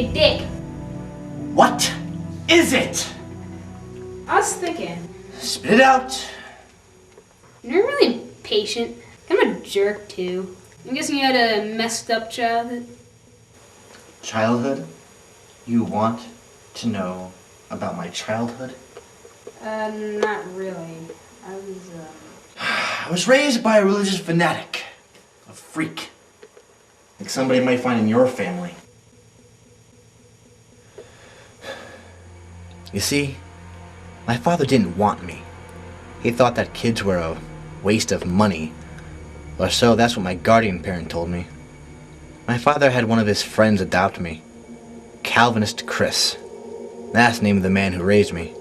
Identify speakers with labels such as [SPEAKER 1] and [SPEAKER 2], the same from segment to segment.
[SPEAKER 1] Hey, Dick.
[SPEAKER 2] What is it?
[SPEAKER 1] I was thinking,
[SPEAKER 2] Spit it out.
[SPEAKER 1] you're really patient. I'm a jerk, too. I'm guessing you had a messed up childhood.
[SPEAKER 2] Childhood? You want to know about my childhood?
[SPEAKER 1] Not really.
[SPEAKER 2] I was raised by a religious fanatic. A freak. Like somebody might find in your family. You see, my father didn't want me. He thought that kids were a waste of money. Or so that's what my guardian parent told me. My father had one of his friends adopt me. Calvinist Chris. That's the name of the man who raised me.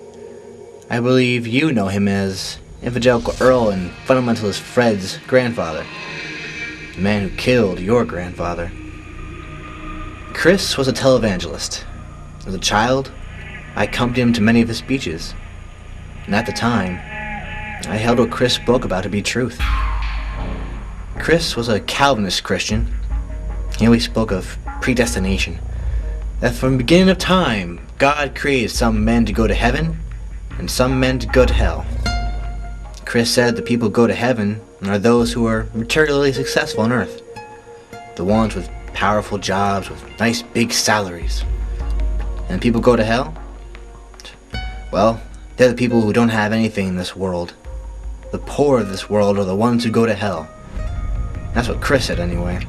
[SPEAKER 2] I believe you know him as Evangelical Earl and Fundamentalist Fred's grandfather. The man who killed your grandfather. Chris was a televangelist. As a child, I accompanied him to many of his speeches. And at the time, I held what Chris spoke about to be truth. Chris was a Calvinist Christian. He always spoke of predestination. That from the beginning of time, God created some men to go to heaven and some men to go to hell. Chris said the people who go to heaven are those who are materially successful on earth. The ones with powerful jobs with nice big salaries. And the people who go to hell? Well, they're the people who don't have anything in this world. The poor of this world are the ones who go to hell. That's what Chris said anyway.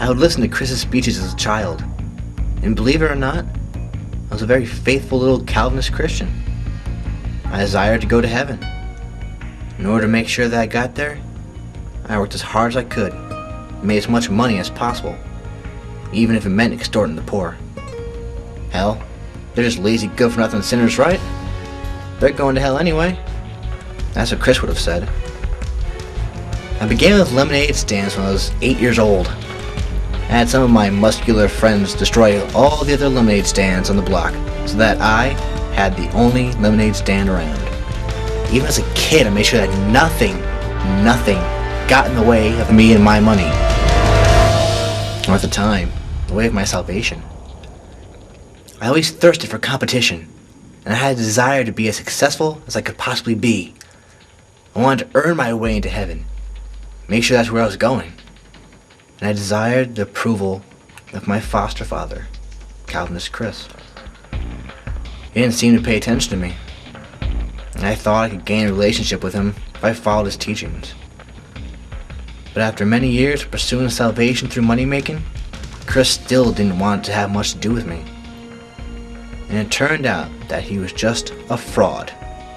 [SPEAKER 2] I would listen to Chris's speeches as a child. And believe it or not, I was a very faithful little Calvinist Christian. I desired to go to heaven. In order to make sure that I got there, I worked as hard as I could, and made as much money as possible, even if it meant extorting the poor. Hell, they're just lazy, good-for-nothing sinners, right? They're going to hell anyway. That's what Chris would have said. I began with lemonade stands when I was 8 years old. I had some of my muscular friends destroy all the other lemonade stands on the block, so that I had the only lemonade stand around. Even as a kid, I made sure that nothing got in the way of me and my money. Or at the time, the way of my salvation. I always thirsted for competition, and I had a desire to be as successful as I could possibly be. I wanted to earn my way into heaven, make sure that's where I was going. And I desired the approval of my foster father, Calvinist Chris. He didn't seem to pay attention to me, and I thought I could gain a relationship with him if I followed his teachings. But after many years of pursuing salvation through money-making, Chris still didn't want to have much to do with me. And it turned out that he was just a fraud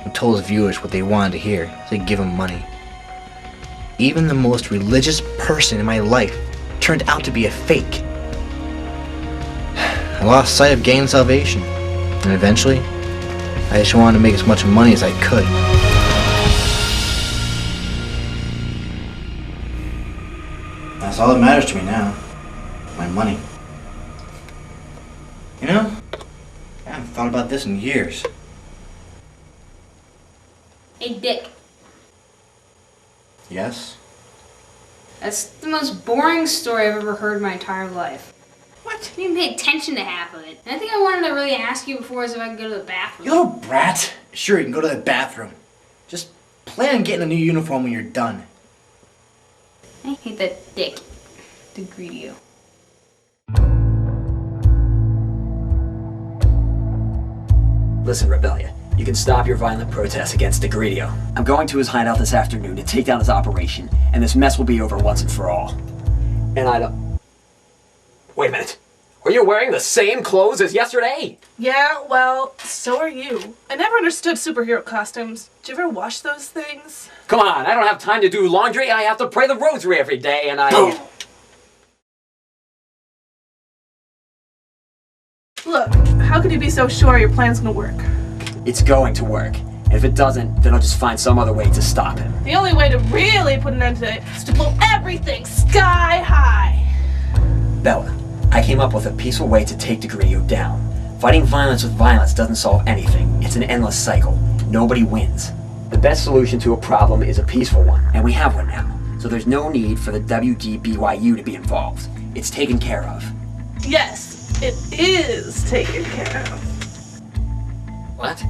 [SPEAKER 2] who told his viewers what they wanted to hear so they'd give him money. Even the most religious person in my life turned out to be a fake. I lost sight of gaining salvation, and eventually, I just wanted to make as much money as I could. That's all that matters to me now. My money. You know, I haven't thought about this in years.
[SPEAKER 1] Hey, Dick.
[SPEAKER 2] Yes?
[SPEAKER 1] That's the most boring story I've ever heard in my entire life.
[SPEAKER 2] What?
[SPEAKER 1] I didn't pay attention to half of it. And I think I wanted to really ask you before is if I could go to the bathroom.
[SPEAKER 2] You little brat. Sure, you can go to the bathroom. Just plan on getting a new uniform when you're done.
[SPEAKER 1] I hate that Dick DeGreedio.
[SPEAKER 3] Listen, Rebellion, you can stop your violent protests against DeGreedio. I'm going to his hideout this afternoon to take down his operation, and this mess will be over once and for all. And I don't... Wait a minute. Are you wearing the same clothes as yesterday?
[SPEAKER 4] Yeah, well, so are you. I never understood superhero costumes. Did you ever wash those things?
[SPEAKER 3] Come on, I don't have time to do laundry. I have to pray the rosary every day, and I...
[SPEAKER 4] Look, how could you be so sure your plan's gonna work?
[SPEAKER 3] It's going to work. And if it doesn't, then I'll just find some other way to stop him.
[SPEAKER 4] The only way to really put an end to it is to blow everything sky high.
[SPEAKER 3] Bella, I came up with a peaceful way to take DeGreedio down. Fighting violence with violence doesn't solve anything. It's an endless cycle. Nobody wins. The best solution to a problem is a peaceful one, and we have one now. So there's no need for the WDBYU to be involved. It's taken care of.
[SPEAKER 4] Yes, it is taken care of.
[SPEAKER 3] What?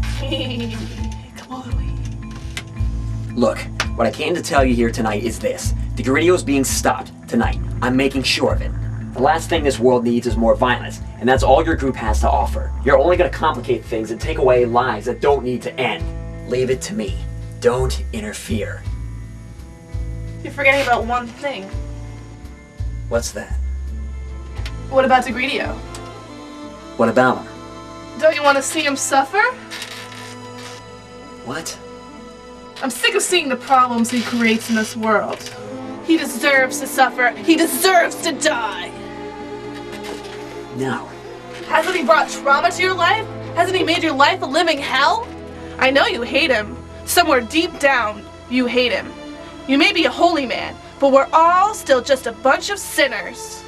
[SPEAKER 4] Come on.
[SPEAKER 3] Look, what I came to tell you here tonight is this. DeGreedio's being stopped tonight. I'm making sure of it. The last thing this world needs is more violence, and that's all your group has to offer. You're only going to complicate things and take away lives that don't need to end. Leave it to me. Don't interfere.
[SPEAKER 4] You're forgetting about one thing.
[SPEAKER 3] What's that?
[SPEAKER 4] What about DeGreedio?
[SPEAKER 3] What about him?
[SPEAKER 4] Don't you want to see him suffer?
[SPEAKER 3] What?
[SPEAKER 4] I'm sick of seeing the problems he creates in this world. He deserves to suffer. He deserves to die.
[SPEAKER 3] No.
[SPEAKER 4] Hasn't he brought trauma to your life? Hasn't he made your life a living hell? I know you hate him. Somewhere deep down, you hate him. You may be a holy man, but we're all still just a bunch of sinners.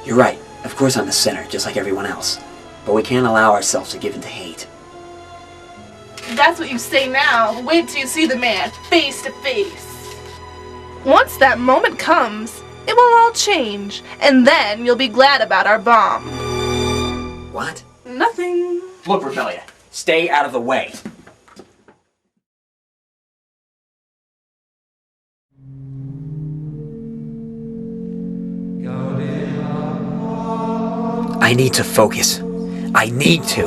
[SPEAKER 3] You're right. Of course I'm a sinner, just like everyone else. But we can't allow ourselves to give in to hate.
[SPEAKER 4] That's what you say now. Wait till you see the man face to face. Once that moment comes, it will all change, and then you'll be glad about our bomb.
[SPEAKER 3] What?
[SPEAKER 4] Nothing.
[SPEAKER 3] Look, Rebellia, stay out of the way. I need to focus. I need to.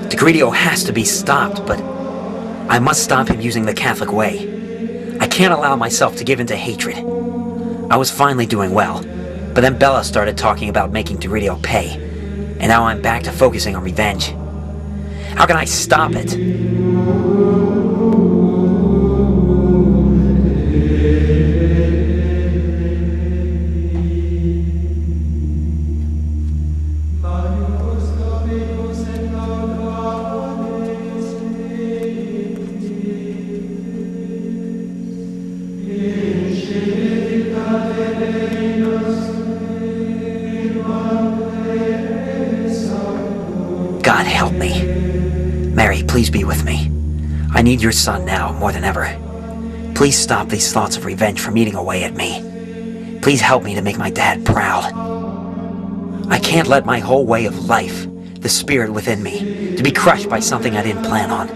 [SPEAKER 3] DeGreedio has to be stopped, but I must stop him using the Catholic way. I can't allow myself to give in to hatred. I was finally doing well, but then Bella started talking about making DeGreedio pay, and now I'm back to focusing on revenge. How can I stop it? God help me. Mary, please be with me. I need your son now more than ever. Please stop these thoughts of revenge from eating away at me. Please help me to make my dad proud. I can't let my whole way of life, the spirit within me, to be crushed by something I didn't plan on.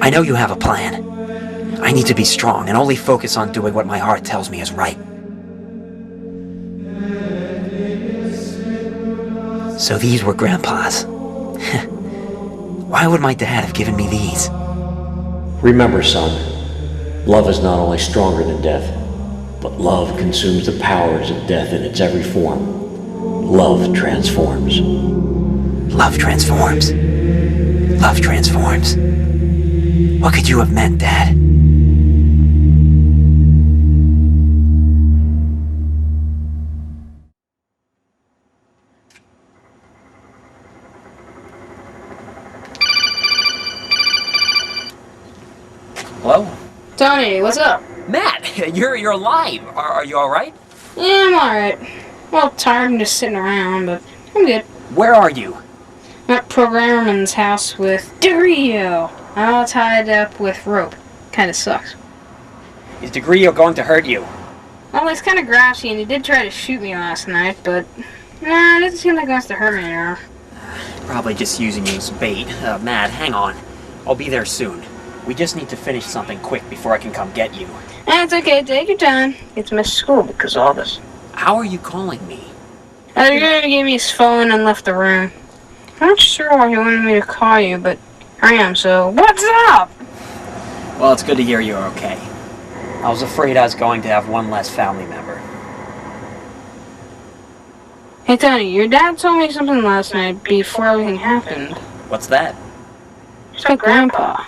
[SPEAKER 3] I know you have a plan. I need to be strong and only focus on doing what my heart tells me is right. So these were Grandpa's. Why would my dad have given me these?
[SPEAKER 5] Remember, son, love is not only stronger than death, but love consumes the powers of death in its every form. Love transforms.
[SPEAKER 3] Love transforms. Love transforms. What could you have meant, Dad? Hello?
[SPEAKER 1] Tony, what's up?
[SPEAKER 3] Matt, you're alive. Are you alright?
[SPEAKER 1] Yeah, I'm alright. Well, tired and just sitting around, but I'm good.
[SPEAKER 3] Where are you?
[SPEAKER 1] I'm at Programmerman's house with DeGreedio. I'm all tied up with rope. Kinda sucks.
[SPEAKER 3] Is DeGreedio going to hurt you?
[SPEAKER 1] Well, he's kinda grouchy and he did try to shoot me last night, but nah, it doesn't seem like he wants to hurt me anymore.
[SPEAKER 3] Probably just using you as bait. Matt, hang on. I'll be there soon. We just need to finish something quick before I can come get you.
[SPEAKER 1] It's okay, take your time. It's missed school because of all this.
[SPEAKER 3] How are you calling me?
[SPEAKER 1] DeGreedio gave me his phone and left the room. I'm not sure why he wanted me to call you, but I am, so what's up?
[SPEAKER 3] Well, it's good to hear you're okay. I was afraid I was going to have one less family member.
[SPEAKER 1] Hey, Tony, your dad told me something last night before everything happened.
[SPEAKER 3] What's that?
[SPEAKER 1] It's about Grandpa.